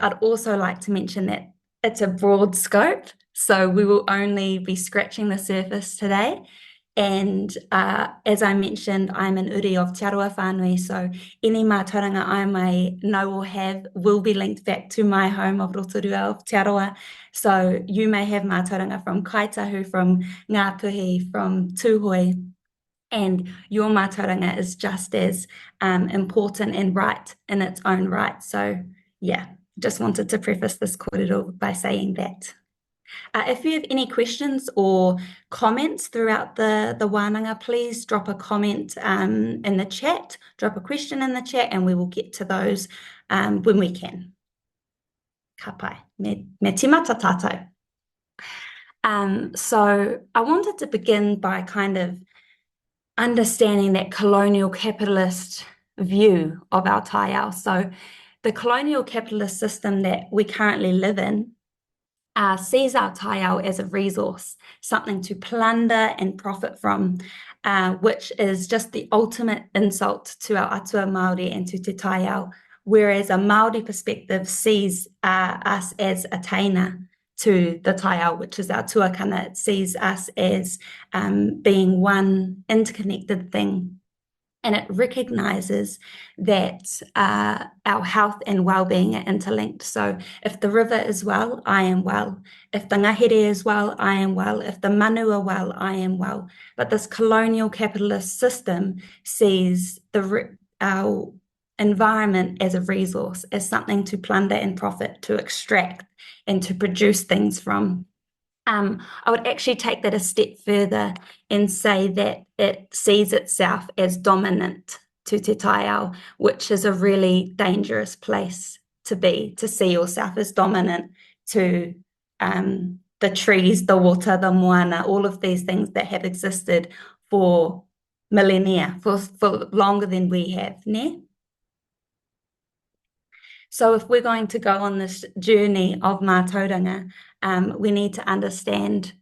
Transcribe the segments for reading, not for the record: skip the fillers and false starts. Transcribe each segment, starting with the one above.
I'd also like to mention that it's a broad scope, so we will only be scratching the surface today. And as I mentioned, I'm an uri of Te Aroha whānui, so any mātauranga I may know or have will be linked back to my home of Rotorua of Te Aroha. So you may have mātauranga from Kaitahu, from Ngāpuhi, from Tūhoe, and your mātauranga is just as important and right in its own right. So yeah, just wanted to preface this kōrero by saying that. If you have any questions or comments throughout the wānanga, please drop a comment in the chat, drop a question in the chat, and we will get to those when we can. Ka pai, me tīmata tātou. So I wanted to begin by kind of understanding that colonial capitalist view of our Taiao. So the colonial capitalist system that we currently live in sees our Taiao as a resource, something to plunder and profit from, which is just the ultimate insult to our atua Māori and to Te Taiao, whereas a Māori perspective sees us as a teina to the Taiao, which is our tuakana. It sees us as being one interconnected thing. And it recognizes that our health and well-being are interlinked. So if the river is well, I am well. If the ngahere is well, I am well. If the manu are well, I am well. But this colonial capitalist system sees our environment as a resource, as something to plunder and profit, to extract and to produce things from. I would actually take that a step further and say that it sees itself as dominant to Te Taiao, which is a really dangerous place to be, to see yourself as dominant to the trees, the water, the moana, all of these things that have existed for millennia, for longer than we have, ne? So if we're going to go on this journey of mātauranga, we need to understand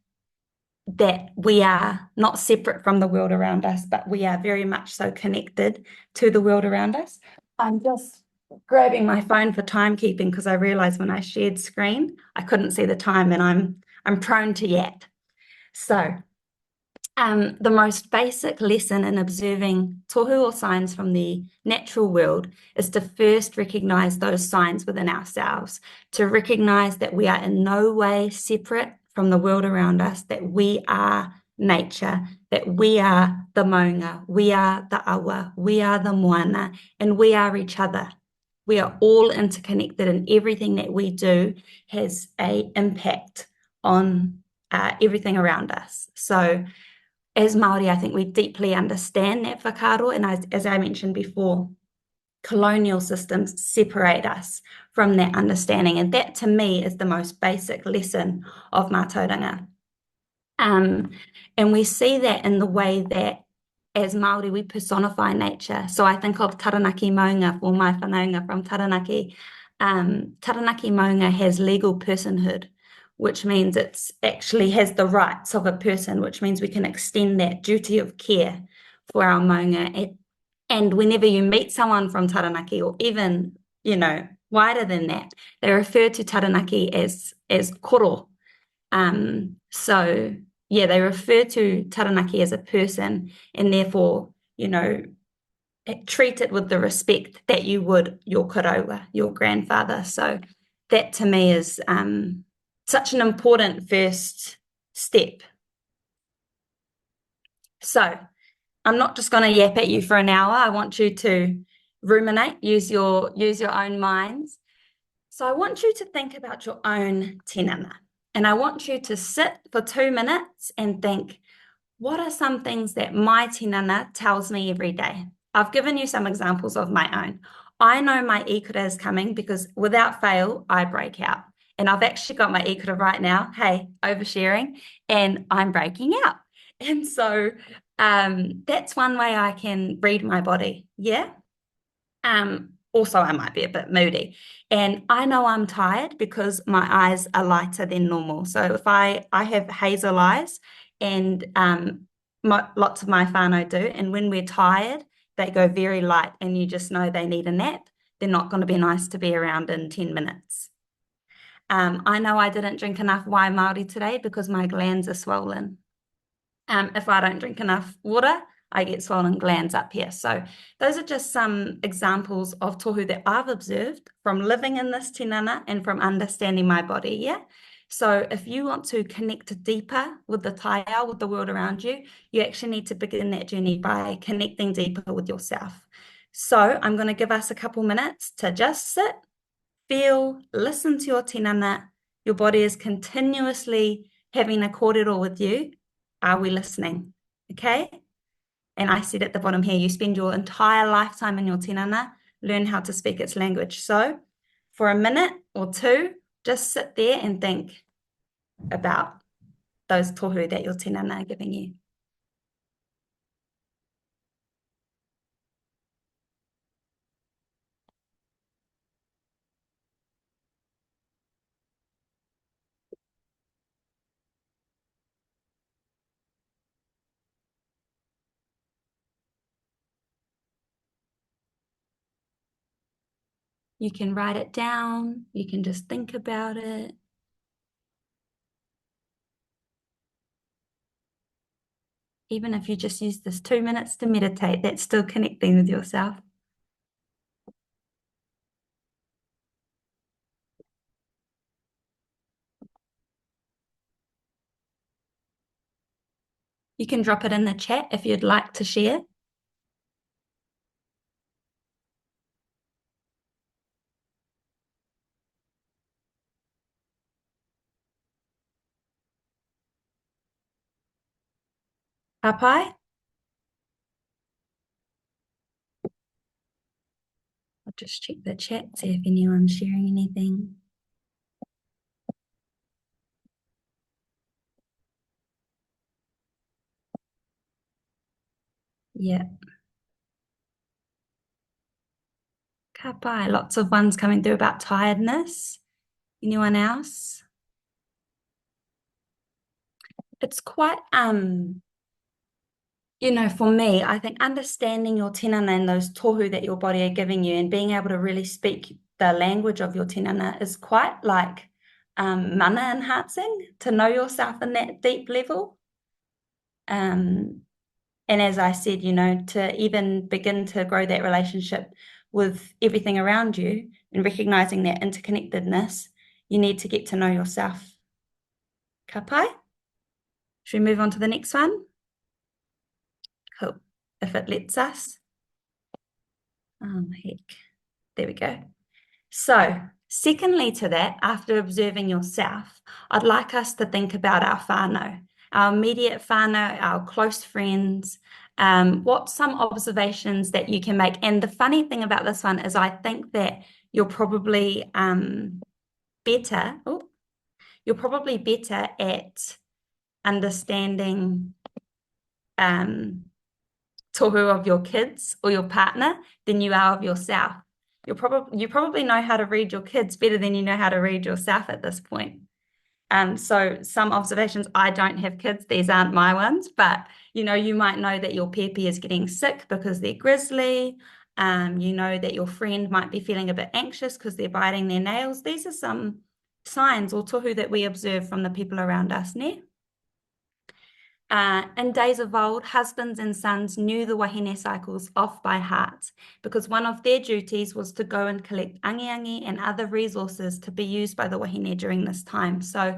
that we are not separate from the world around us, but we are very much so connected to the world around us. I'm just grabbing my phone for timekeeping because I realized when I shared screen, I couldn't see the time, and I'm prone to yap. So the most basic lesson in observing tohu or signs from the natural world is to first recognize those signs within ourselves, to recognize that we are in no way separate from the world around us, that we are nature, that we are the maunga, we are the awa, we are the moana, and we are each other. We are all interconnected, and everything that we do has an impact on everything around us. So as Māori, I think we deeply understand that whakaaro, and as I mentioned before, colonial systems separate us from that understanding, and that to me is the most basic lesson of mātauranga. And we see that in the way that as Māori we personify nature. So I think of Taranaki Maunga for my whanaunga from Taranaki. Taranaki Maunga has legal personhood, which means it's actually has the rights of a person, which means we can extend that duty of care for our maunga. And whenever you meet someone from Taranaki, or even, wider than that, they refer to Taranaki as koro. So, yeah, they refer to Taranaki as a person, and therefore, treat it with the respect that you would your karaua, your grandfather. So that to me is such an important first step. So I'm not just going to yap at you for an hour. I want you to ruminate, use your own minds. So I want you to think about your own tinana, and I want you to sit for 2 minutes and think, what are some things that my tinana tells me every day? I've given you some examples of my own. I know my ikura is coming because without fail, I break out. And I've actually got my ikura right now, hey, oversharing, and I'm breaking out. And so that's one way I can read my body, yeah? Also, I might be a bit moody. And I know I'm tired because my eyes are lighter than normal. So if I have hazel eyes, and lots of my whānau do, and when we're tired, they go very light, and you just know they need a nap. they're not going to be nice to be around in 10 minutes. I know I didn't drink enough wai Māori today because my glands are swollen. If I don't drink enough water, I get swollen glands up here. So those are just some examples of tohu that I've observed from living in this tinana and from understanding my body, yeah? So if you want to connect deeper with the Taiao, with the world around you, you actually need to begin that journey by connecting deeper with yourself. So I'm going to give us a couple minutes to just sit, feel, listen to your tinana. Your body is continuously having a kōrero with you. Are we listening? Okay? And I said at the bottom here, you spend your entire lifetime in your tinana, learn how to speak its language. So for a minute or two, just sit there and think about those tohu that your tinana are giving you. You can write it down. You can just think about it. Even if you just use this 2 minutes to meditate, that's still connecting with yourself. You can drop it in the chat if you'd like to share. Papai? I'll just check the chat, see if anyone's sharing anything. Yeah. Kapai, lots of ones coming through about tiredness. Anyone else? It's quite, for me, I think understanding your tinana and those tohu that your body are giving you and being able to really speak the language of your tinana is quite like mana enhancing to know yourself in that deep level. And as I said, to even begin to grow that relationship with everything around you and recognizing that interconnectedness, you need to get to know yourself. Ka pai? Should we move on to the next one? Cool. If it lets us. Oh, heck. There we go. So, secondly to that, after observing yourself, I'd like us to think about our whānau, our immediate whānau, our close friends. What some observations that you can make? And the funny thing about this one is I think that you're probably better. You're probably better at understanding tohu of your kids or your partner than you are of yourself. You probably know how to read your kids better than you know how to read yourself at this point. So some observations, I don't have kids, these aren't my ones, but you might know that your pepe is getting sick because they're grizzly. You know that your friend might be feeling a bit anxious because they're biting their nails. These are some signs or tohu that we observe from the people around us, ne? In days of old, husbands and sons knew the wahine cycles off by heart because one of their duties was to go and collect angi and other resources to be used by the wahine during this time. So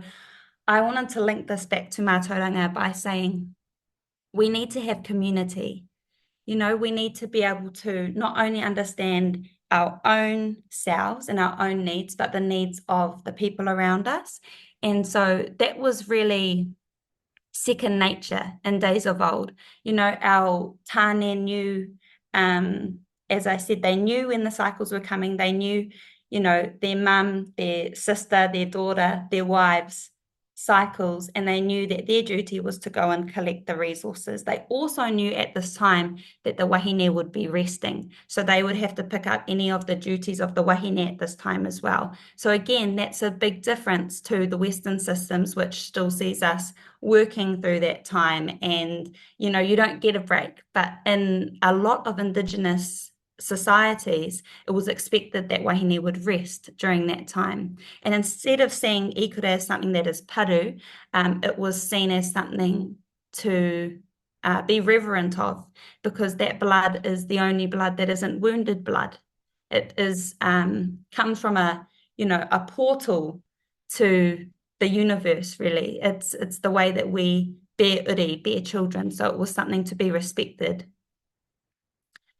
I wanted to link this back to mātauranga by saying we need to have community. We need to be able to not only understand our own selves and our own needs, but the needs of the people around us. And so that was really second nature in days of old. Our tāne knew, as I said, they knew when the cycles were coming. They knew, their mum, their sister, their daughter, their wives' cycles, and they knew that their duty was to go and collect the resources. They also knew at this time that the wahine would be resting, so they would have to pick up any of the duties of the wahine at this time as well. So again, that's a big difference to the Western systems, which still sees us working through that time, and you don't get a break. But in a lot of indigenous societies, it was expected that wahine would rest during that time. And instead of seeing ikura as something that is paru, it was seen as something to be reverent of, because that blood is the only blood that isn't wounded blood. It is comes from a portal to the universe, really. It's the way that we bear children, so it was something to be respected.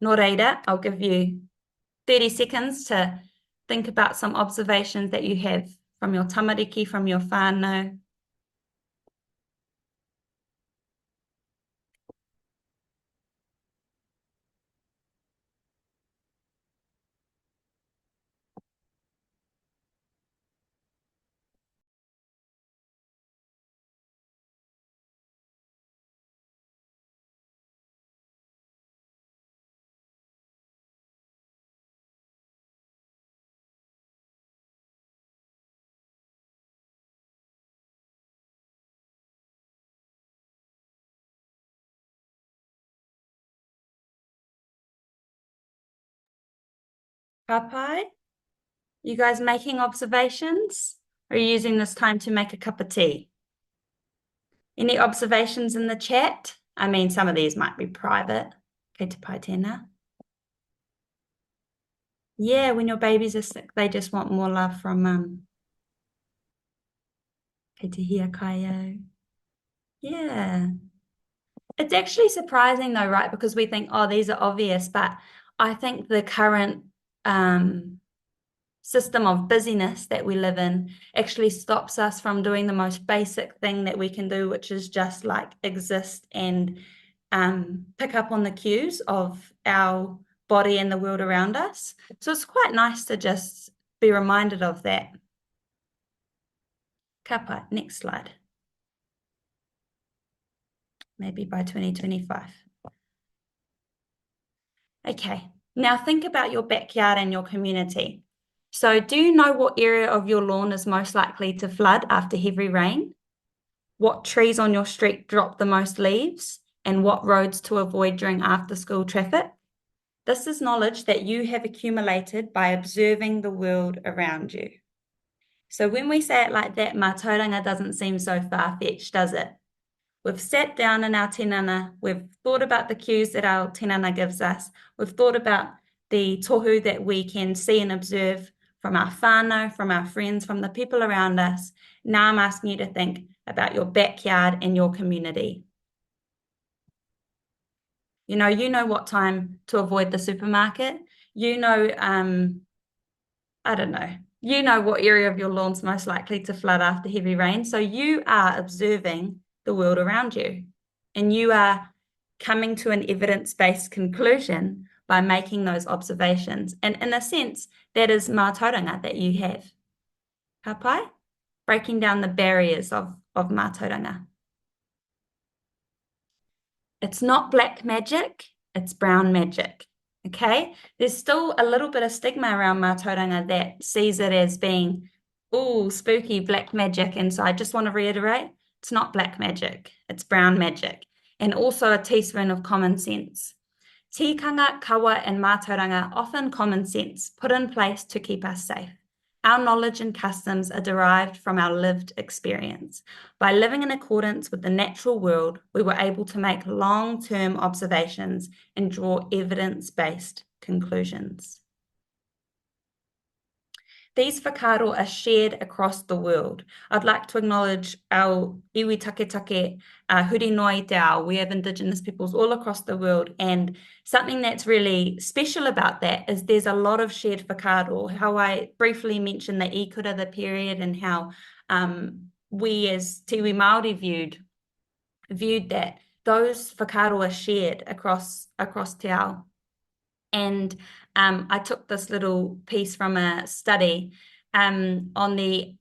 Nō reira, I'll give you 30 seconds to think about some observations that you have from your tamariki, from your whānau. Papai, you guys making observations? Or are you using this time to make a cup of tea? Any observations in the chat? I mean, some of these might be private. Kei te pai tēnā. Yeah, when your babies are sick, they just want more love from mum. Kei te hia kai. Yeah. It's actually surprising though, right? Because we think, oh, these are obvious, but I think the current system of busyness that we live in actually stops us from doing the most basic thing that we can do, which is just like exist and pick up on the cues of our body and the world around us. So it's quite nice to just be reminded of that. Kapa, next slide. Maybe by 2025. Okay, now think about your backyard and your community. So do you know what area of your lawn is most likely to flood after heavy rain? What trees on your street drop the most leaves? And what roads to avoid during after-school traffic? This is knowledge that you have accumulated by observing the world around you. So when we say it like that, mātauranga doesn't seem so far-fetched, does it? We've sat down in our tinana, we've thought about the cues that our tinana gives us, we've thought about the tohu that we can see and observe from our whānau, from our friends, from the people around us. Now I'm asking you to think about your backyard and your community. You know what time to avoid the supermarket. I don't know. You know what area of your lawn's most likely to flood after heavy rain. So you are observing the world around you, and you are coming to an evidence-based conclusion by making those observations. And in a sense, that is mātauranga that you have. Papai, breaking down the barriers of mātauranga. It's not black magic, it's brown magic. Okay, there's still a little bit of stigma around mātauranga that sees it as being, ooh, spooky black magic. And so I just want to reiterate, it's not black magic, it's brown magic. And also a teaspoon of common sense. Tikanga, kawa, and mātauranga, often common sense, put in place to keep us safe. Our knowledge and customs are derived from our lived experience. By living in accordance with the natural world, we were able to make long-term observations and draw evidence-based conclusions. These whakaaro are shared across the world. I'd like to acknowledge our iwi take huri noi te ao. We have indigenous peoples all across the world, and something that's really special about that is there's a lot of shared whakaaro. How I briefly mentioned the ikura, the period, and how we as Tiwi Māori viewed that those whakaaro are shared across te ao. And I took this little piece from a study on the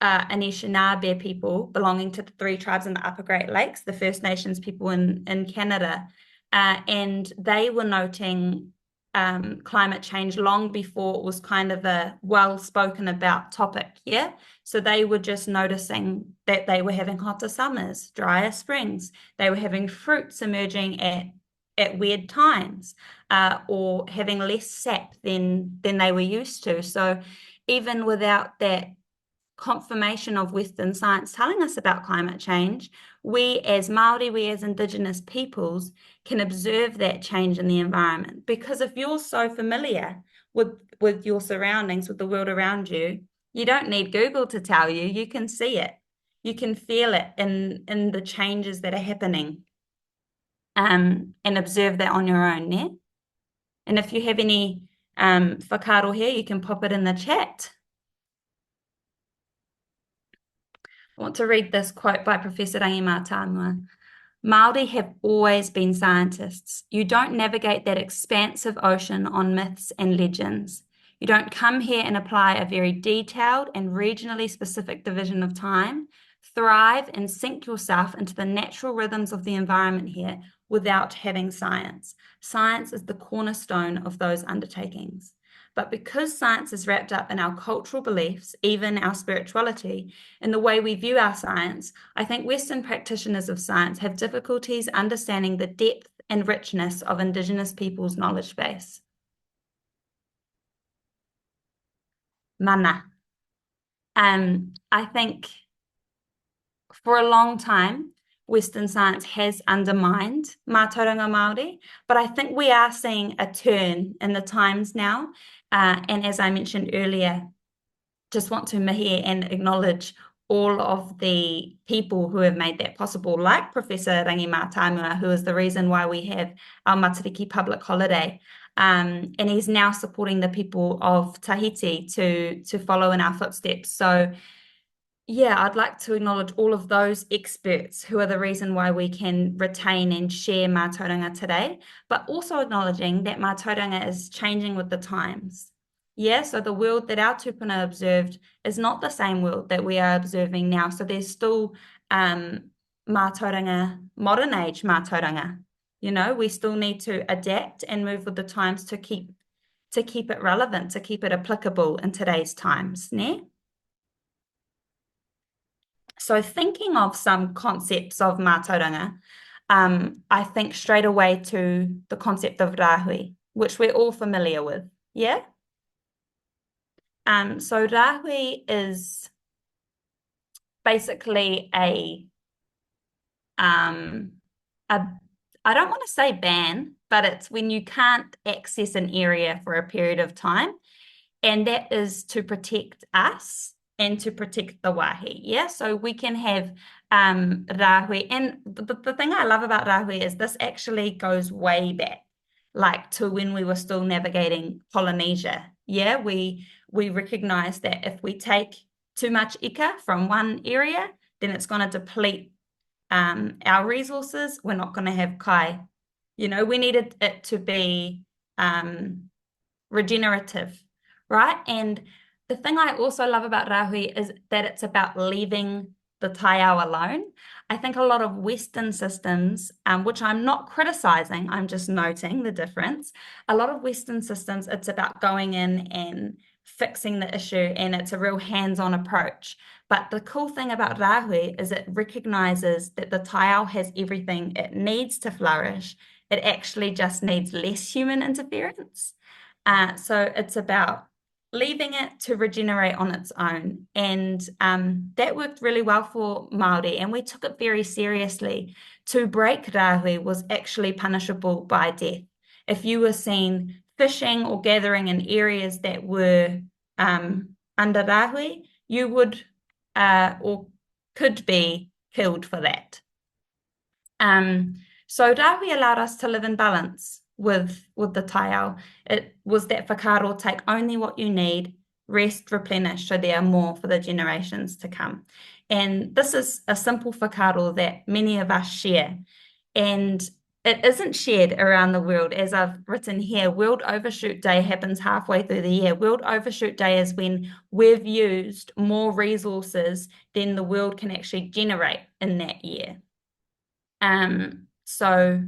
Anishinaabe people belonging to the 3 tribes in the Upper Great Lakes, the First Nations people in Canada. And they were noting climate change long before it was kind of a well-spoken about topic, yeah? So they were just noticing that they were having hotter summers, drier springs. They were having fruits emerging at at weird times, or having less sap than they were used to. So even without that confirmation of Western science telling us about climate change, we as Māori, we as indigenous peoples can observe that change in the environment. Because if you're so familiar with your surroundings, with the world around you, you don't need Google to tell you. You can see it. You can feel it in the changes that are happening, and observe that on your own, yeah? And if you have any whakaaro here, you can pop it in the chat. I want to read this quote by Professor Rangi Mātauranga. Māori have always been scientists. You don't navigate that expansive ocean on myths and legends. You don't come here and apply a very detailed and regionally specific division of time, thrive and sink yourself into the natural rhythms of the environment here without having science. Science is the cornerstone of those undertakings. But because science is wrapped up in our cultural beliefs, even our spirituality, in the way we view our science, I think Western practitioners of science have difficulties understanding the depth and richness of Indigenous people's knowledge base. Mana. I think for a long time, Western science has undermined mātauranga Māori, but I think we are seeing a turn in the times now. And as I mentioned earlier, just want to mihi and acknowledge all of the people who have made that possible, like Professor Rangi Mātauranga, who is the reason why we have our Matariki public holiday. And he's now supporting the people of Tahiti to follow in our footsteps. So yeah, I'd like to acknowledge all of those experts who are the reason why we can retain and share mātauranga today, but also acknowledging that mātauranga is changing with the times. Yeah, so the world that our tupuna observed is not the same world that we are observing now. So there's still mātauranga, modern age mātauranga. You know, we still need to adapt and move with the times to keep it relevant, to keep it applicable in today's times, ne? So thinking of some concepts of mātauranga, I think straight away to the concept of rāhui, which we're all familiar with, yeah? So rāhui is basically I don't want to say ban, but it's when you can't access an area for a period of time, and that is to protect us and to protect the wāhi, yeah? So we can have rāhui, and the thing I love about rāhui is this actually goes way back, like to when we were still navigating Polynesia, yeah? We recognize that if we take too much ika from one area, then it's going to deplete our resources. We're not going to have kai. You know, we needed it to be regenerative, right? And the thing I also love about rāhui is that it's about leaving the Taiao alone. I think a lot of Western systems, which I'm not criticizing, I'm just noting the difference. A lot of Western systems, it's about going in and fixing the issue, and it's a real hands-on approach. But the cool thing about rāhui is it recognizes that the Taiao has everything it needs to flourish. It actually just needs less human interference. So it's about leaving it to regenerate on its own. And that worked really well for Māori, and we took it very seriously. To break rāhui was actually punishable by death. If you were seen fishing or gathering in areas that were under rāhui, you would or could be killed for that. So rāhui allowed us to live in balance with the Taiao. It was that whakaaro, take only what you need, rest, replenish, so there are more for the generations to come. And this is a simple whakaaro that many of us share. And it isn't shared around the world. As I've written here, World Overshoot Day happens halfway through the year. World Overshoot Day is when we've used more resources than the world can actually generate in that year. So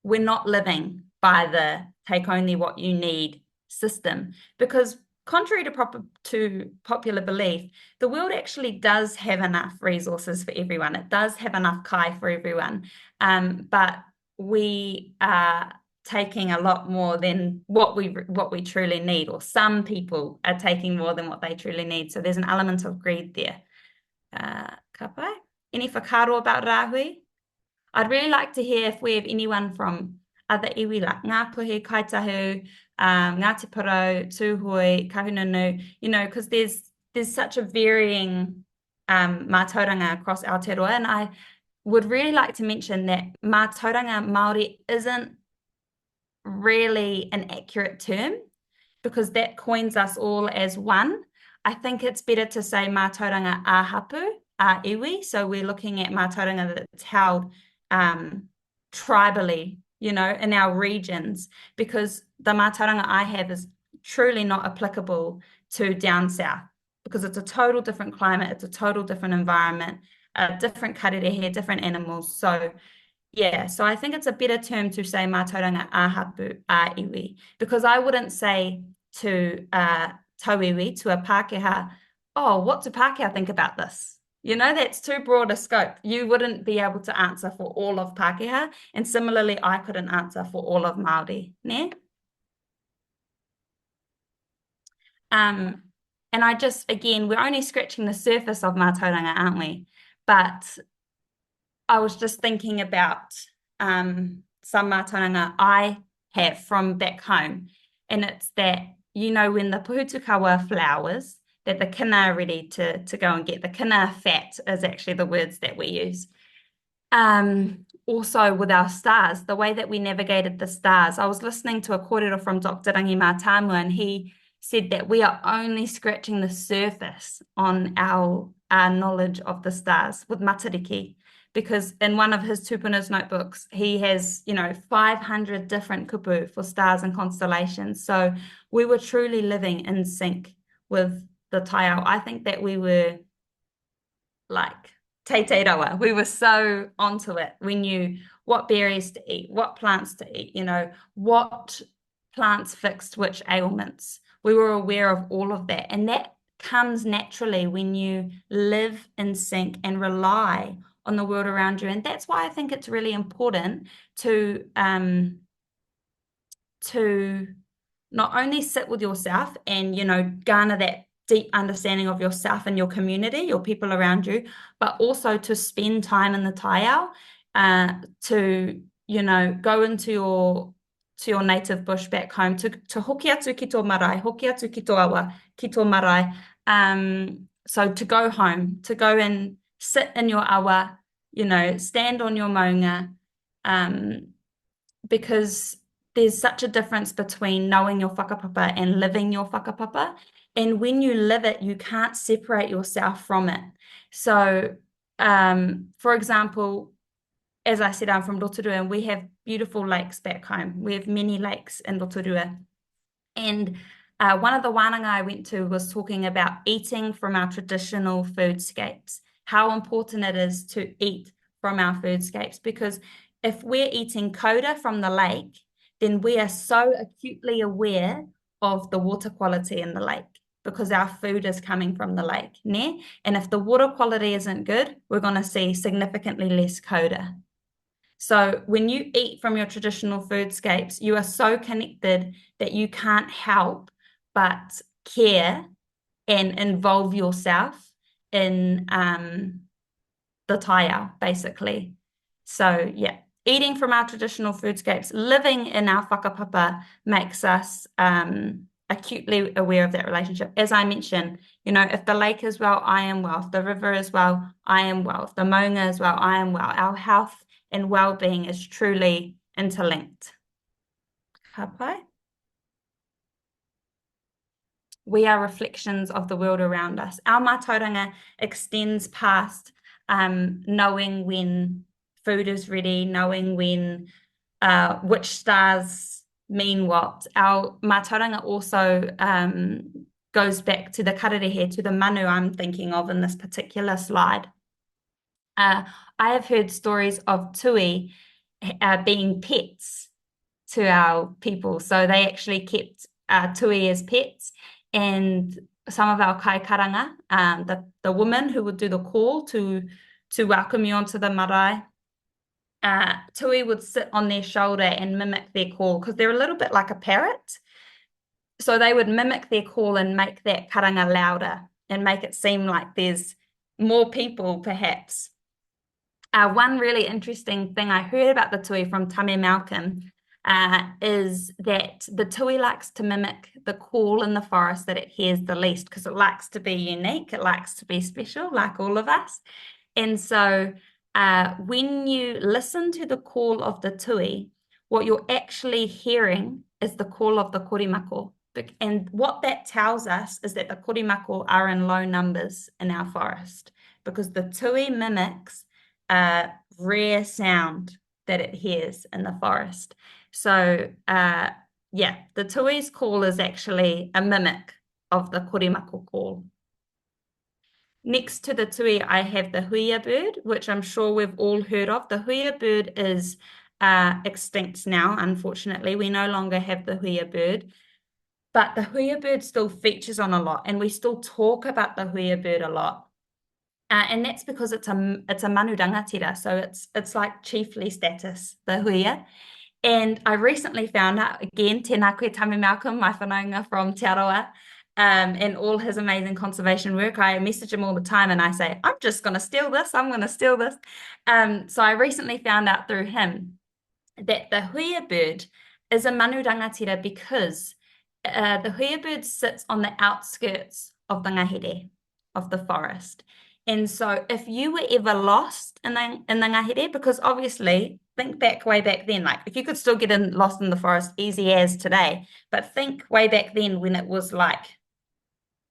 we're not living by the take only what you need system, because contrary to popular belief, the world actually does have enough resources for everyone. It does have enough kai for everyone. But we are taking a lot more than what we truly need, or some people are taking more than what they truly need. So there's an element of greed there. Ka pai? Any whakaaro about rāhui? I'd really like to hear if we have anyone from other iwi, like Ngāpuhi, Kaitahu, Ngāti Porou, Tūhoi, Kahununu, because there's such a varying mātauranga across Aotearoa, and I would really like to mention that mātauranga Māori isn't really an accurate term, because that coins us all as one. I think it's better to say mātauranga āhapu, iwi. So we're looking at mātauranga that's held tribally, in our regions, because the mātauranga I have is truly not applicable to down south, because it's a total different climate, it's a total different environment, different kararehe, different animals. So yeah, so I think it's a better term to say mātauranga āhapu iwi, because I wouldn't say to tauiwi, to a Pākehā, oh, what do Pākehā think about this? That's too broad a scope. You wouldn't be able to answer for all of Pākehā, and similarly, I couldn't answer for all of Māori, ne? And I just, again, we're only scratching the surface of mātauranga, aren't we? But I was just thinking about some mātauranga I have from back home, and it's that, when the puhutukawa flowers, that the kina are ready to go and get. The kina fat is actually the words that we use. Also with our stars, the way that we navigated the stars. I was listening to a kōrero from Dr. Rangi Mātāmua, and he said that we are only scratching the surface on our knowledge of the stars with matariki, because in one of his tupuna's notebooks, he has, 500 different kupu for stars and constellations. So we were truly living in sync with the Taiao. I think that we were like te rawa. We were so onto it. We knew what berries to eat, what plants to eat, what plants fixed which ailments. We were aware of all of that. And that comes naturally when you live in sync and rely on the world around you. And that's why I think it's really important to not only sit with yourself and, garner that deep understanding of yourself and your community, your people around you, but also to spend time in the Taiao, to, go into your native bush back home, to hoki atu ki tō marae, hoki atu ki tō awa, ki tō marae. So to go home, to go and sit in your awa, stand on your maunga, because there's such a difference between knowing your whakapapa and living your whakapapa. And when you live it, you can't separate yourself from it. So, for example, as I said, I'm from Rotorua, and we have beautiful lakes back home. We have many lakes in Rotorua. And one of the wānanga I went to was talking about eating from our traditional foodscapes, how important it is to eat from our foodscapes, because if we're eating coda from the lake, then we are so acutely aware of the water quality in the lake, because our food is coming from the lake, ne? And if the water quality isn't good, we're going to see significantly less coda. So when you eat from your traditional foodscapes, you are so connected that you can't help but care and involve yourself in the Taiao, basically. So yeah, eating from our traditional foodscapes, living in our whakapapa makes us acutely aware of that relationship. As I mentioned, if the lake is well, I am well. If the river is well, I am well. If the maunga is well, I am well. Our health and well-being is truly interlinked. Ka pai? We are reflections of the world around us. Our mātauranga extends past knowing when food is ready, knowing when which stars mean what. Our mātauranga also goes back to the kararehe, to the manu I'm thinking of in this particular slide. I have heard stories of tui being pets to our people. So they actually kept tui as pets, and some of our kaikaranga, the woman who would do the call to welcome you onto the marae, Tui would sit on their shoulder and mimic their call because they're a little bit like a parrot. So they would mimic their call and make that karanga louder and make it seem like there's more people, perhaps. One really interesting thing I heard about the tui from Tame Malcolm is that the tui likes to mimic the call in the forest that it hears the least because it likes to be unique, it likes to be special, like all of us. And so when you listen to the call of the tui, what you're actually hearing is the call of the korimako. And what that tells us is that the korimako are in low numbers in our forest because the tui mimics a rare sound that it hears in the forest. So, yeah, the tui's call is actually a mimic of the korimako call. Next to the tui, I have the huia bird, which I'm sure we've all heard of. The huia bird is extinct now, unfortunately. We no longer have the huia bird, but the huia bird still features on a lot, and we still talk about the huia bird a lot. And that's because it's a manu rangatira, so it's like chiefly status, the huia. And I recently found out, again, tēnā koe Tame Malcolm, my whanaunga from Te Aroa, and all his amazing conservation work. I message him all the time and I say, I'm just going to steal this, I'm going to steal this. So I recently found out through him that the huia bird is a manu rangatira because the huia bird sits on the outskirts of the ngahere, of the forest. And so if you were ever lost in the ngahere, because obviously, think back way back then, like you could still get lost in the forest easy as today, but think way back then when it was like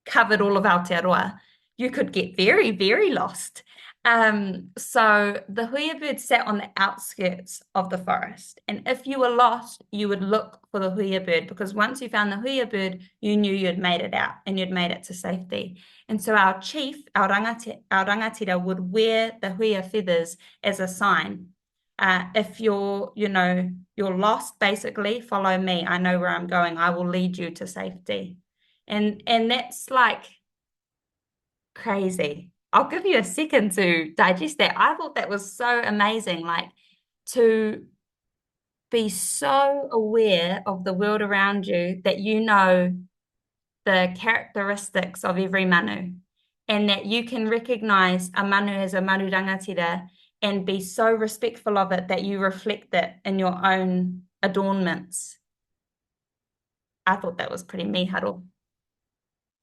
covered all of Aotearoa, you could get very, very lost. So the huia bird sat on the outskirts of the forest. And if you were lost, you would look for the huia bird because once you found the huia bird, you knew you'd made it out and you'd made it to safety. And so our chief, our rangatira would wear the huia feathers as a sign. If you're lost, basically, follow me. I know where I'm going. I will lead you to safety. And that's like crazy. I'll give you a second to digest that. I thought that was so amazing, like to be so aware of the world around you that you know the characteristics of every manu and that you can recognize a manu as a manu rangatira and be so respectful of it that you reflect it in your own adornments. I thought that was pretty mīharo.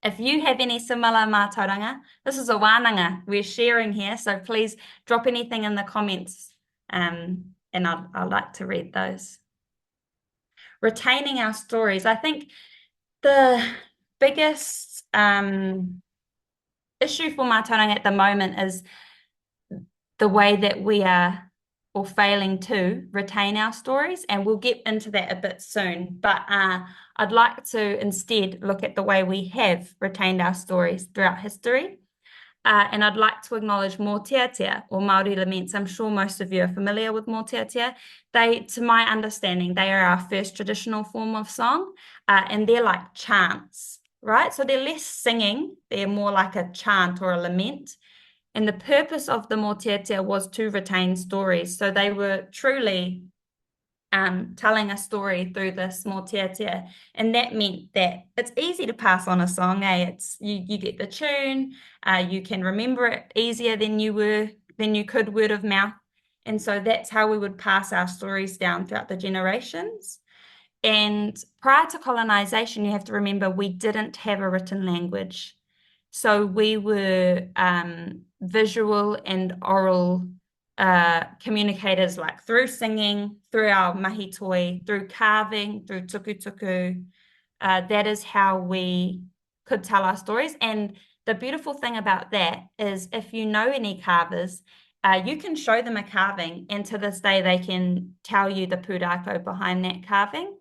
If you have any similar mātauranga, this is a wānanga we're sharing here, so please drop anything in the comments, and I'd like to read those. Retaining our stories. I think the biggest issue for mātauranga at the moment is the way that we are or failing to retain our stories, and we'll get into that a bit soon. But I'd like to instead look at the way we have retained our stories throughout history. And I'd like to acknowledge mōteatea or Māori laments. I'm sure most of you are familiar with mōteatea. They, to my understanding, they are our first traditional form of song, and they're like chants, right? So they're less singing, they're more like a chant or a lament. And the purpose of the mōteatea was to retain stories. So they were truly telling a story through this mōteatea. And that meant that it's easy to pass on a song, eh? It's you get the tune, you can remember it easier than you could word of mouth. And so that's how we would pass our stories down throughout the generations. And prior to colonization, you have to remember we didn't have a written language. So we were visual and oral communicators, like through singing, through our mahi toi, through carving, through tukutuku. That is how we could tell our stories. And the beautiful thing about that is if you know any carvers, you can show them a carving, and to this day they can tell you the pūrākau behind that carving.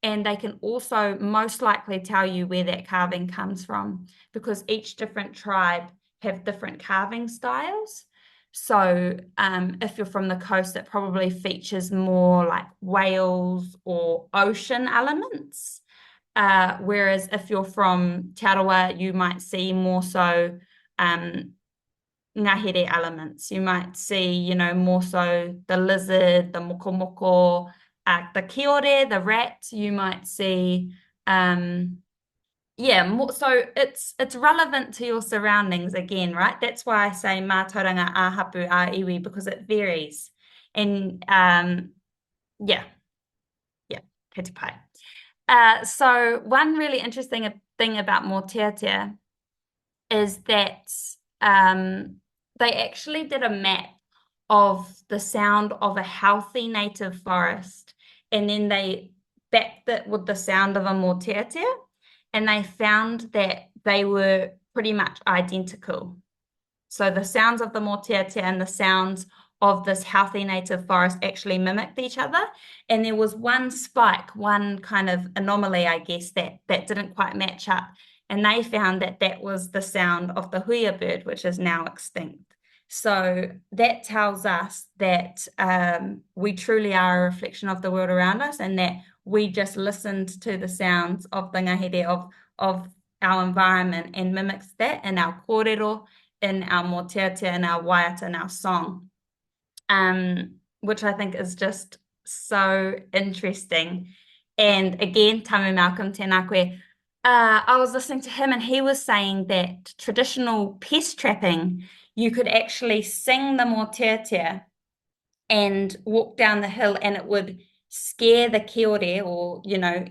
And they can also most likely tell you where that carving comes from because each different tribe have different carving styles. So if you're from the coast, it probably features more like whales or ocean elements. Whereas if you're from Te Aroa, you might see more so ngahere elements. You might see, more so the lizard, the mokomoko, the kiore, the rat. You might see, yeah, more, so it's relevant to your surroundings again, right? That's why I say mātauranga, a hapu, a iwi, because it varies. And yeah, yeah, he te pai. So one really interesting thing about Motiatia is that they actually did a map of the sound of a healthy native forest, and then they backed it with the sound of a Motiatia, and they found that they were pretty much identical. So the sounds of the motiatea and the sounds of this healthy native forest actually mimicked each other. And there was one spike, one kind of anomaly, I guess, that didn't quite match up. And they found that that was the sound of the huia bird, which is now extinct. So that tells us that we truly are a reflection of the world around us, and that we just listened to the sounds of the ngahere of our environment and mimics that in our kōrero, in our motiatea, in our waiata, in our song, which I think is just so interesting. And again, Tamu Malcolm, tēnā koe, I was listening to him and he was saying that traditional pest trapping, you could actually sing the motiatea and walk down the hill and it would scare the kiore or,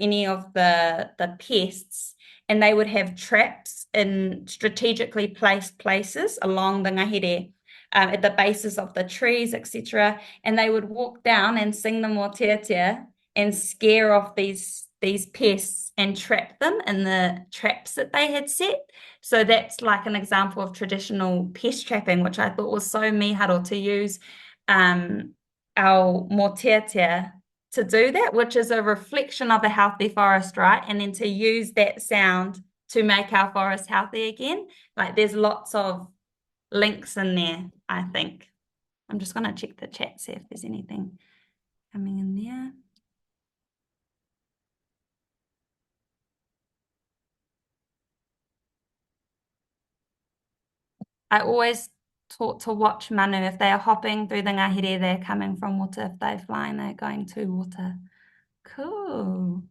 any of the pests, and they would have traps in strategically placed places along the ngahere, at the bases of the trees, etc. And they would walk down and sing the motiatea and scare off these pests and trap them in the traps that they had set. So that's like an example of traditional pest trapping, which I thought was so mīharo to use our motiatea to do that, which is a reflection of a healthy forest, right? And then to use that sound to make our forest healthy again. Like there's lots of links in there, I think. I'm just going to check the chat, see if there's anything coming in there. I always taught to watch manu. If they are hopping through the ngahere, they're coming from water. If they're flying, they're going to water. Cool.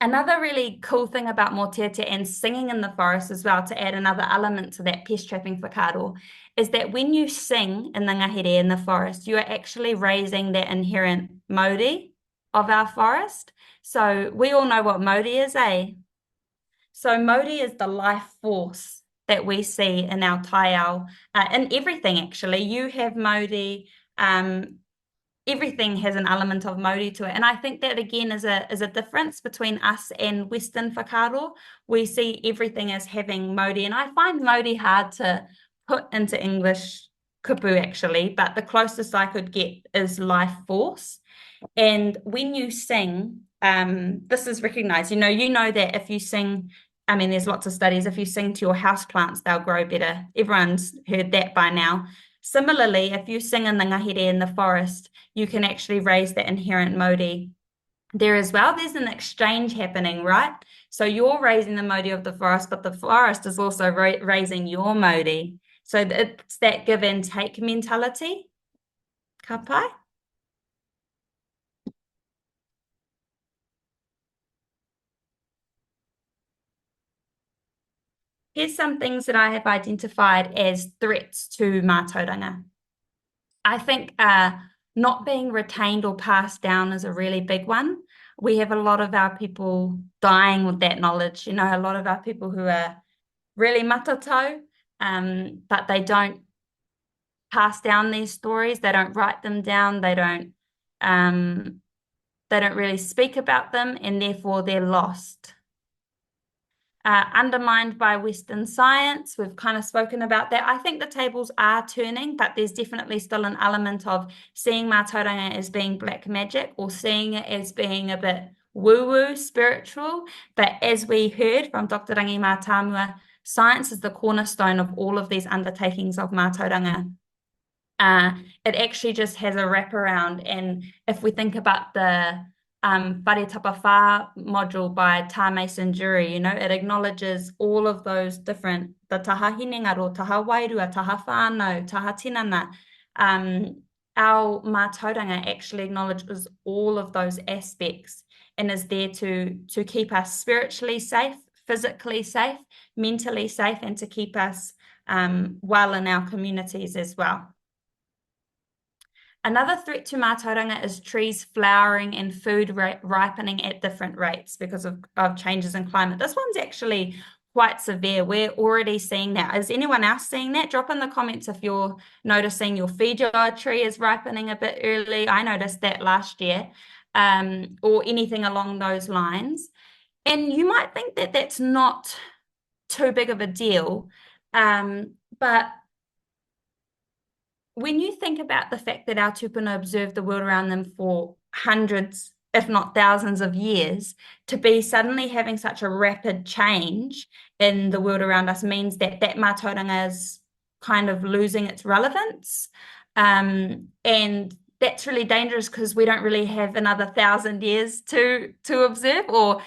Another really cool thing about motiatea and singing in the forest as well, to add another element to that pest trapping whakaaro, is that when you sing in the ngahere in the forest, you are actually raising that inherent mauri of our forest. So we all know what mauri is, eh? So mauri is the life force that we see in our Taiao, in everything actually. You have mauri, everything has an element of mauri to it. And I think that again is a difference between us and Western whakaaro. We see everything as having mauri, and I find mauri hard to put into English kupu actually, but the closest I could get is life force. And when you sing, this is recognized. You know that if you sing, I mean, there's lots of studies. If you sing to your houseplants, they'll grow better. Everyone's heard that by now. Similarly, if you sing in the ngahere in the forest, you can actually raise the inherent mauri there as well. There's an exchange happening, right? So you're raising the mauri of the forest, but the forest is also raising your mauri. So it's that give and take mentality. Ka pai? Here's some things that I have identified as threats to mātauranga. I think not being retained or passed down is a really big one. We have a lot of our people dying with that knowledge. A lot of our people who are really matatau, but they don't pass down these stories. They don't write them down. They don't really speak about them, and therefore they're lost. Undermined by Western science. We've kind of spoken about that. I think the tables are turning, but there's definitely still an element of seeing mātauranga as being black magic or seeing it as being a bit woo-woo, spiritual. But as we heard from Dr. Rangi Mātāmua, science is the cornerstone of all of these undertakings of mātauranga. It actually just has a wraparound. And if we think about the Whare Tapawhā module by Tā Mason Jury, it acknowledges all of those different, the taha hinengaro, taha wairua, taha whānau, taha tinana. Our mātauranga actually acknowledges all of those aspects and is there to keep us spiritually safe, physically safe, mentally safe, and to keep us well in our communities as well. Another threat to mātauranga is trees flowering and food ripening at different rates because of changes in climate. This one's actually quite severe. We're already seeing that. Is anyone else seeing that? Drop in the comments if you're noticing your whiwha tree is ripening a bit early. I noticed that last year, or anything along those lines. And you might think that that's not too big of a deal, but when you think about the fact that our tupuna observed the world around them for hundreds, if not thousands of years, to be suddenly having such a rapid change in the world around us means that mātauranga is kind of losing its relevance. And that's really dangerous because we don't really have another 1,000 years to observe, or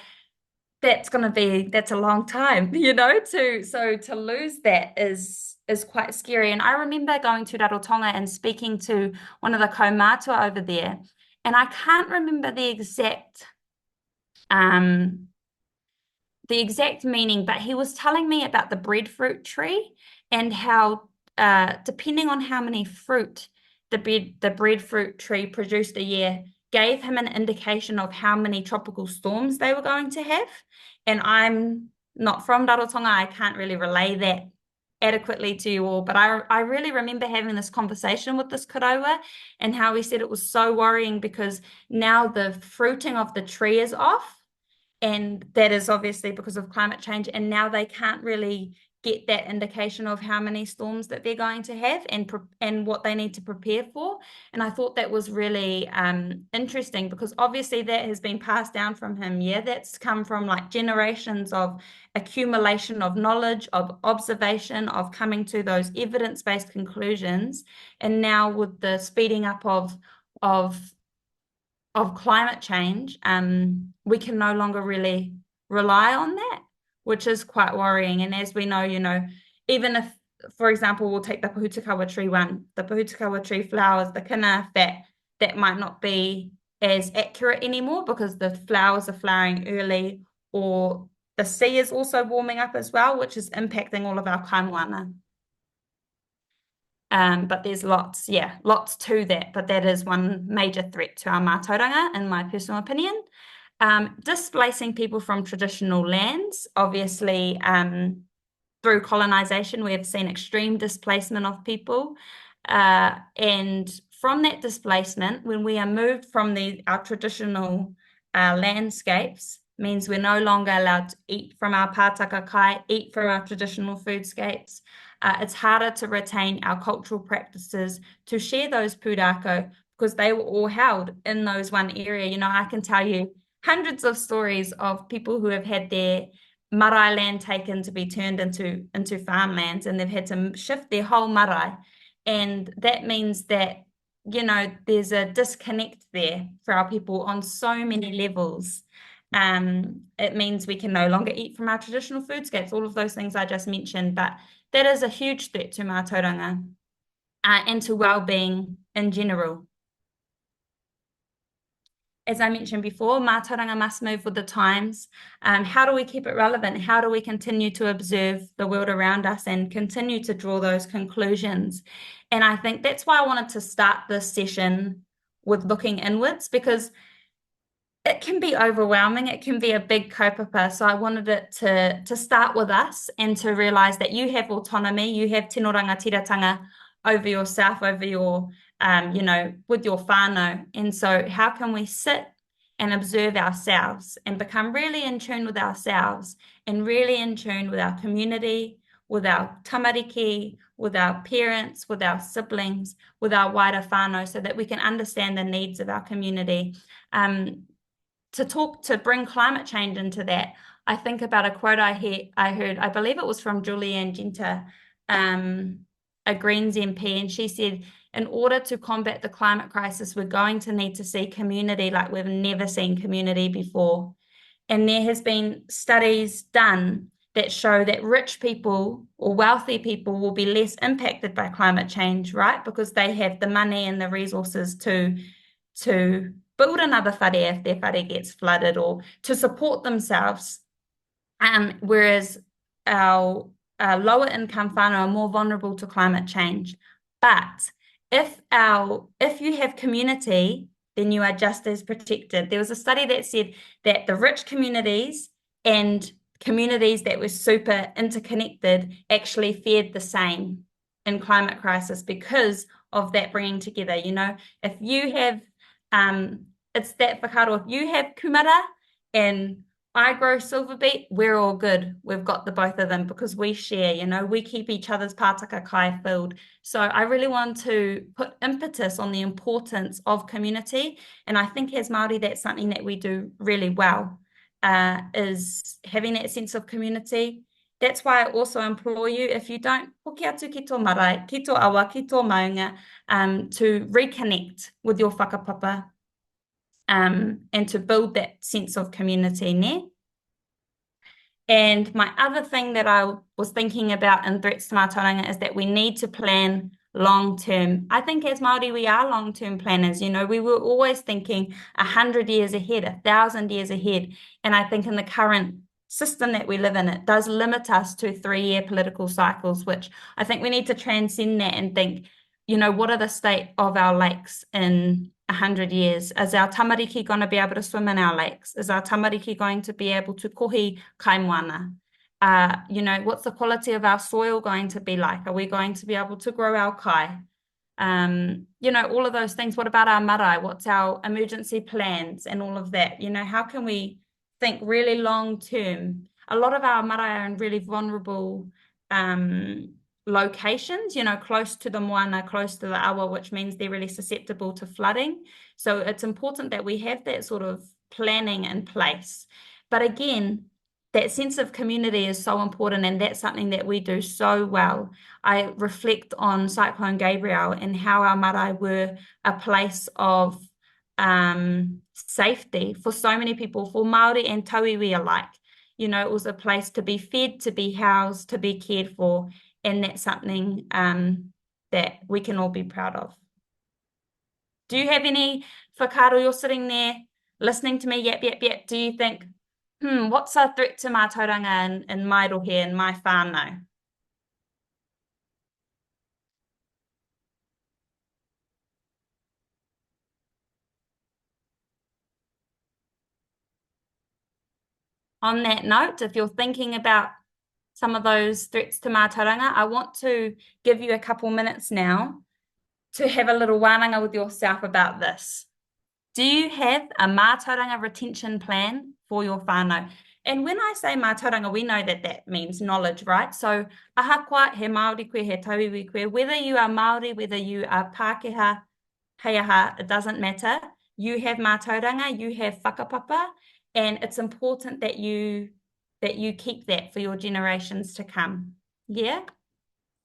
that's a long time, so to lose that is quite scary. And I remember going to Rarotonga and speaking to one of the kaumātua over there, and I can't remember the exact meaning, but he was telling me about the breadfruit tree and how depending on how many fruit the breadfruit tree produced a year gave him an indication of how many tropical storms they were going to have. And I'm not from Rarotonga, I can't really relay that adequately to you all, but I really remember having this conversation with this karaua and how he said it was so worrying because now the fruiting of the tree is off, and that is obviously because of climate change, and now they can't really get that indication of how many storms that they're going to have and what they need to prepare for. And I thought that was really interesting because obviously that has been passed down from him. Yeah, that's come from like generations of accumulation of knowledge, of observation, of coming to those evidence-based conclusions. And now with the speeding up of climate change, we can no longer really rely on that, which is quite worrying. And as we know, even if, for example, we'll take the pūtakawa tree one, the pūtakawa tree flowers, the kina, that might not be as accurate anymore because the flowers are flowering early, or the sea is also warming up as well, which is impacting all of our kaimoana. But there's lots to that. But that is one major threat to our mātauranga, in my personal opinion. Displacing people from traditional lands, obviously, through colonization, we have seen extreme displacement of people. And from that displacement, when we are moved from our traditional landscapes, means we're no longer allowed to eat from our pātaka kai, eat from our traditional foodscapes. It's harder to retain our cultural practices, to share those pūrākau, because they were all held in those one area. I can tell you hundreds of stories of people who have had their marae land taken to be turned into farmlands, and they've had to shift their whole marae. And that means that, there's a disconnect there for our people on so many levels. It means we can no longer eat from our traditional foodscapes, all of those things I just mentioned, but that is a huge threat to mātauranga and to well-being in general. As I mentioned before, mātauranga must move with the times. How do we keep it relevant? How do we continue to observe the world around us and continue to draw those conclusions? And I think that's why I wanted to start this session with looking inwards, because it can be overwhelming. It can be a big kaupapa. So I wanted it to start with us and to realize that you have autonomy, you have tino rangatiratanga over yourself, over your, with your whānau. And so how can we sit and observe ourselves and become really in tune with ourselves and really in tune with our community, with our tamariki, with our parents, with our siblings, with our wider whānau, so that we can understand the needs of our community. To bring climate change into that, I think about a quote I heard, I believe it was from Julianne Genter, a Greens MP, and she said, in order to combat the climate crisis, we're going to need to see community like we've never seen community before. And there has been studies done that show that rich people or wealthy people will be less impacted by climate change, right? Because they have the money and the resources to build another whare if their whare gets flooded, or to support themselves. Whereas our lower income whānau are more vulnerable to climate change. But if you have community, then you are just as protected. There was a study that said that the rich communities and communities that were super interconnected actually fared the same in climate crisis because of that bringing together. You know, if you have, it's that whakaaro, if you have kumara and I grow silver beet, we're all good. We've got the both of them because we share, you know, we keep each other's pātaka kai filled. So I really want to put impetus on the importance of community. And I think as Māori, that's something that we do really well, is having that sense of community. That's why I also implore you, if you don't, hoki atu ki tō marae, ki tō awa, ki tō maunga, to reconnect with your whakapapa, and to build that sense of community, ne? And my other thing that I was thinking about in Threats to Mātauranga is that we need to plan long term. I think as Māori, we are long term planners. You know, we were always thinking 100 years ahead, 1,000 years ahead. And I think in the current system that we live in, it does limit us to 3-year political cycles, which I think we need to transcend that and think, you know, what are the state of our lakes in 100 years? Is our tamariki going to be able to swim in our lakes? Is our tamariki going to be able to kohi kaimoana? You know, what's the quality of our soil going to be like? Are we going to be able to grow our kai? You know, all of those things. What about our marae? What's our emergency plans and all of that? You know, how can we think really long term? A lot of our marae are in really vulnerable locations, you know, close to the moana, close to the awa, which means they're really susceptible to flooding. So it's important that we have that sort of planning in place. But again, that sense of community is so important, and that's something that we do so well. I reflect on Cyclone Gabriel and how our marae were a place of safety for so many people, for Māori and tauiwi alike. You know, it was a place to be fed, to be housed, to be cared for. And that's something that we can all be proud of. Do you have any whakaaro? You're sitting there listening to me, yap, yap, yap. Do you think, what's a threat to mātauranga in my rohe, in my whānau? On that note, if you're thinking about some of those threats to mātauranga, I want to give you a couple minutes now to have a little wānanga with yourself about this. Do you have a mātauranga retention plan for your whānau? And when I say mātauranga, we know that that means knowledge, right? So ahakoa, he Māori koe, he tauiwi koe, whether you are Māori, whether you are Pākehā, heiaha, it doesn't matter. You have mātauranga, you have whakapapa, and it's important that you keep that for your generations to come. Yeah?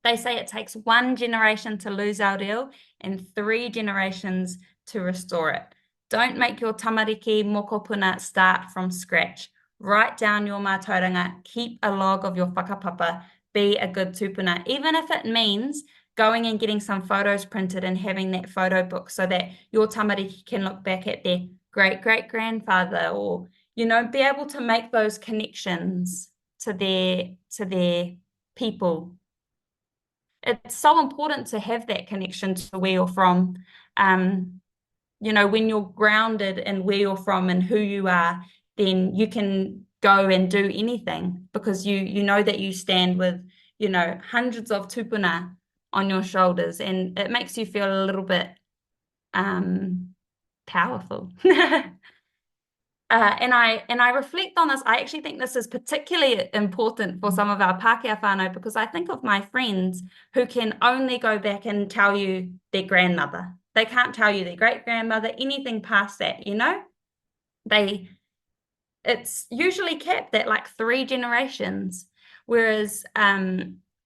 They say it takes 1 generation to lose our reo and 3 generations to restore it. Don't make your tamariki mokopuna start from scratch. Write down your mātauranga, keep a log of your whakapapa, be a good tupuna, even if it means going and getting some photos printed and having that photo book so that your tamariki can look back at their great-great-grandfather, or, you know, be able to make those connections to their people. It's so important to have that connection to where you're from. You know, when you're grounded in where you're from and who you are, then you can go and do anything because you know that you stand with, you know, hundreds of tupuna on your shoulders, and it makes you feel a little bit powerful. And I reflect on this. I actually think this is particularly important for some of our Pākehā whānau, because I think of my friends who can only go back and tell you their grandmother. They can't tell you their great-grandmother, anything past that, you know? It's usually capped at like 3 generations. Whereas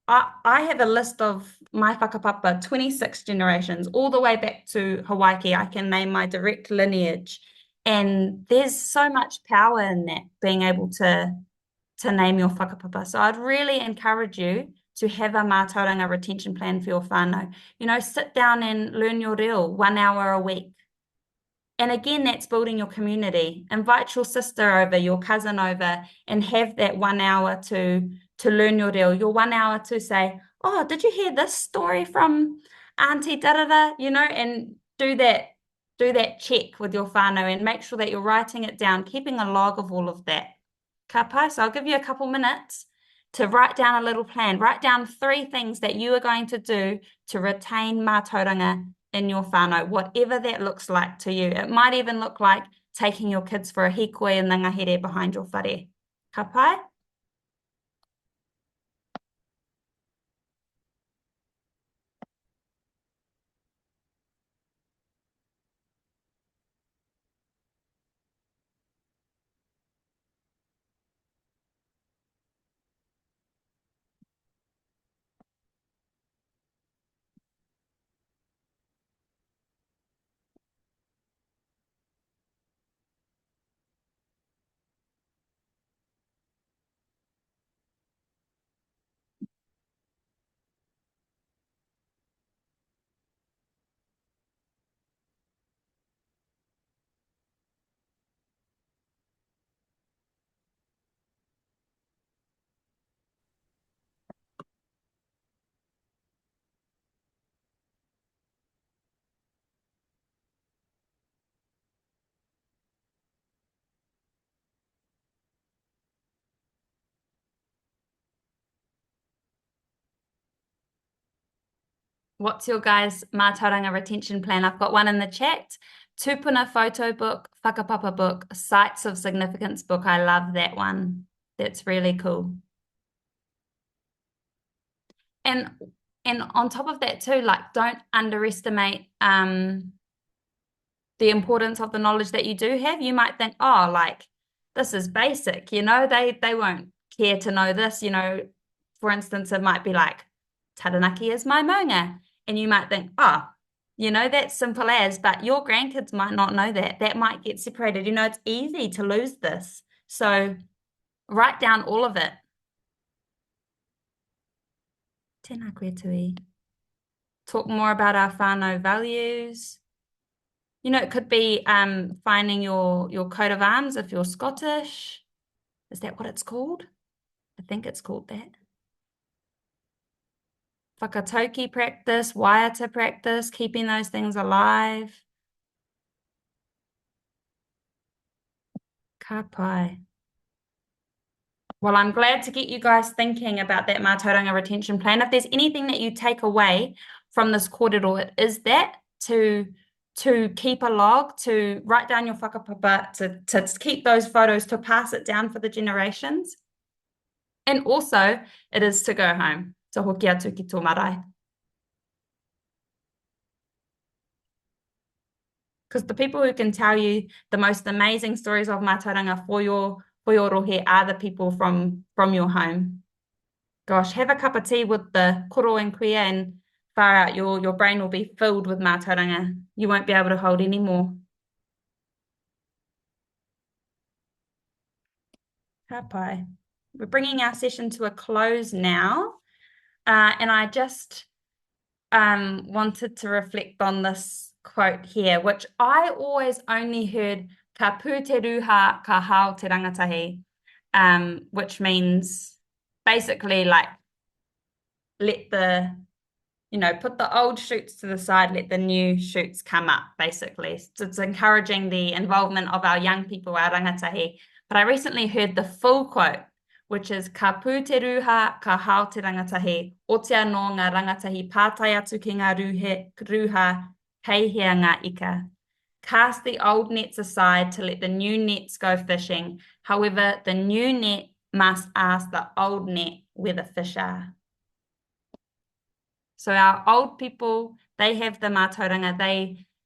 I have a list of my whakapapa, 26 generations, all the way back to Hawaii. I can name my direct lineage. And there's so much power in that, being able to name your whakapapa. So I'd really encourage you to have a mātauranga retention plan for your whānau. You know, sit down and learn your reo 1 hour a week. And again, that's building your community. Invite your sister over, your cousin over, and have that 1 hour to learn your reo. Your 1 hour to say, "Oh, did you hear this story from Auntie da You know, and do that check with your whānau and make sure that you're writing it down, keeping a log of all of that. Ka pai, so I'll give you a couple minutes to write down a little plan. Write down 3 things that you are going to do to retain mātauranga in your whānau, whatever that looks like to you. It might even look like taking your kids for a hikoi in the ngahere behind your whare. Ka pai? What's your guys' mātauranga retention plan? I've got one in the chat. Tupuna photo book, whakapapa book, sites of significance book. I love that one. That's really cool. And and on top of that too, like don't underestimate the importance of the knowledge that you do have. You might think, oh, like this is basic, you know, they won't care to know this, you know. For instance, it might be like Taranaki is my maunga. And you might think, oh, you know, that's simple as, but your grandkids might not know that. That might get separated. You know, it's easy to lose this. So write down all of it. Tēnā koe tui. Talk more about our whānau values. You know, it could be finding your coat of arms if you're Scottish. Is that what it's called? I think it's called that. Whakatauki practice, waiata practice, keeping those things alive. Ka pai. Well, I'm glad to get you guys thinking about that mātauranga retention plan. If there's anything that you take away from this kōrero, it is that to keep a log, to write down your whakapapa, to keep those photos, to pass it down for the generations. And also, it is to go home. To hoki atu ki tō marae. Because the people who can tell you the most amazing stories of mātauranga for your rohe are the people from your home. Gosh, have a cup of tea with the koro and kuia and far out, your brain will be filled with mātauranga. You won't be able to hold any more. Ka pai. We're bringing our session to a close now. And I just wanted to reflect on this quote here, which I always only heard ka pū te ruha ka hao te rangatahi, which means basically like let the, you know, put the old shoots to the side, let the new shoots come up, basically. So it's encouraging the involvement of our young people, our rangatahi. But I recently heard the full quote, which is ka pū te ruha, ka hao te rangatahi, otia no ngā rangatahi pātai atu ki ngā ruha, heihea ngā ika. Cast the old nets aside to let the new nets go fishing. However, the new net must ask the old net where the fish are. So our old people, they have the mātauranga,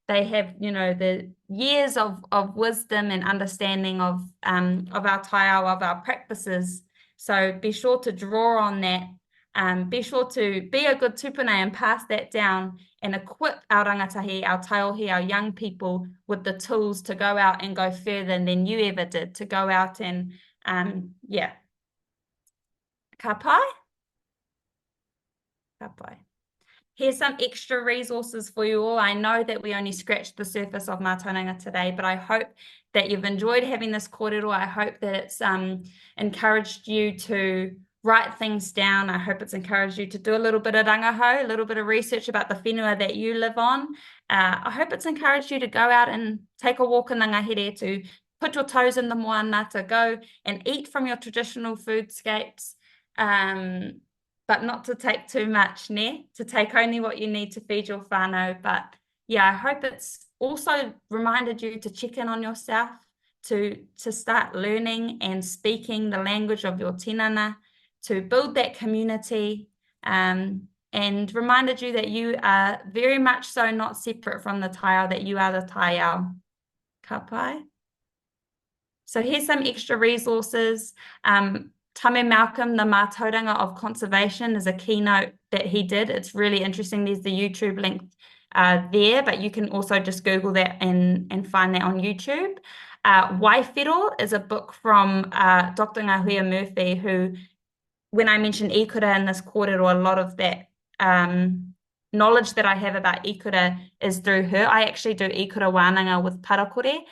they have, you know, the years of wisdom and understanding of our Taiao, of our practices. So be sure to draw on that Be sure to be a good tupuna and pass that down and equip our rangatahi, our taiahi, our young people with the tools to go out and go further than you ever did, to go out and, yeah. Ka pai? Ka pai. Here's some extra resources for you all. I know that we only scratched the surface of mātauranga today, but I hope that you've enjoyed having this kōrero. I hope that it's encouraged you to write things down. I hope it's encouraged you to do a little bit of rangahau, a little bit of research about the whenua that you live on. I hope it's encouraged you to go out and take a walk in the ngahere, to put your toes in the moana, to go and eat from your traditional foodscapes. But not to take too much, ne? To take only what you need to feed your whānau. But yeah, I hope it's also reminded you to check in on yourself, to start learning and speaking the language of your tinana, to build that community, and reminded you that you are very much so not separate from the Taiao, that you are the Taiao. Ka pai? So here's some extra resources. Tame Malcolm, the mātauranga of conservation, is a keynote that he did. It's really interesting. There's the YouTube link there, but you can also just Google that and find that on YouTube. Waifero is a book from Dr. Ngahuia Murphy, who, when I mentioned ikura in this kōrero, a lot of that knowledge that I have about ikura is through her. I actually do ikura wānanga with parakore.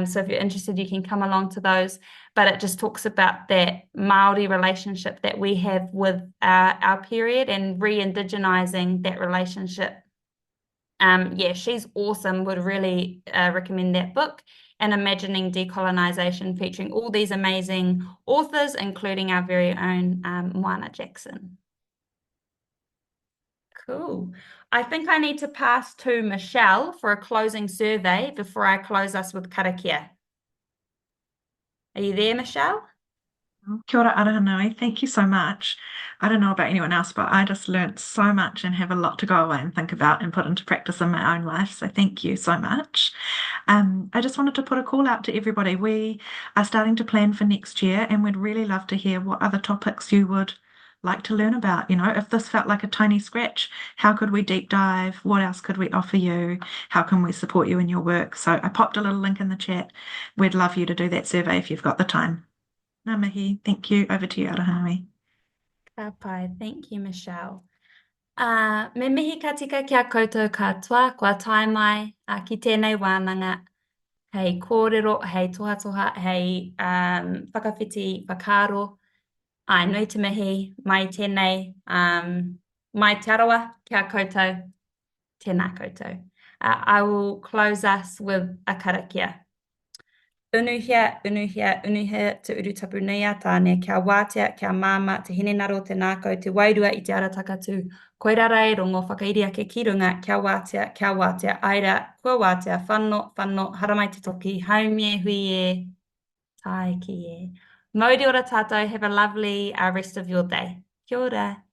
So if you're interested, you can come along to those. But it just talks about that Māori relationship that we have with our period and re-indigenizing that relationship. Yeah, she's awesome. Would really recommend that book. And Imagining Decolonization, featuring all these amazing authors, including our very own Moana Jackson. Cool. I think I need to pass to Michelle for a closing survey before I close us with karakia. Are you there, Michelle? Kia ora Arahanui, thank you so much. I don't know about anyone else, but I just learnt so much and have a lot to go away and think about and put into practice in my own life. So thank you so much. I just wanted to put a call out to everybody. We are starting to plan for next year, and we'd really love to hear what other topics you would like to learn about. You know, if this felt like a tiny scratch, how could we deep dive? What else could we offer you? How can we support you in your work? So I popped a little link in the chat. We'd love you to do that survey if you've got the time. Ngā mihi. Thank you. Over to you, Arahanui. Ka pai. Thank you, Michelle. Me mihi ka tika kia koutou katoa, kua tae mai ki tēnei wānanga, hei kōrero, hei toha, hei whakawhiti, whakaro, ai nui te mihi, mai tēnei, mai te arawa, kia koutou, tēnā koutou. I will close us with a karakia. Unuhia, te urutapu nei a tāne, kia wātea, kia māma, te hinenaro, te nākau, te wairua i te ara takatū. Koirara e rongo, whakairia ke kirunga, kia wātea, aira, kua wātea, whanno, haramai te toki, haumie hui e, tae ki e. Mauri ora tātou, have a lovely rest of your day. Kia ora.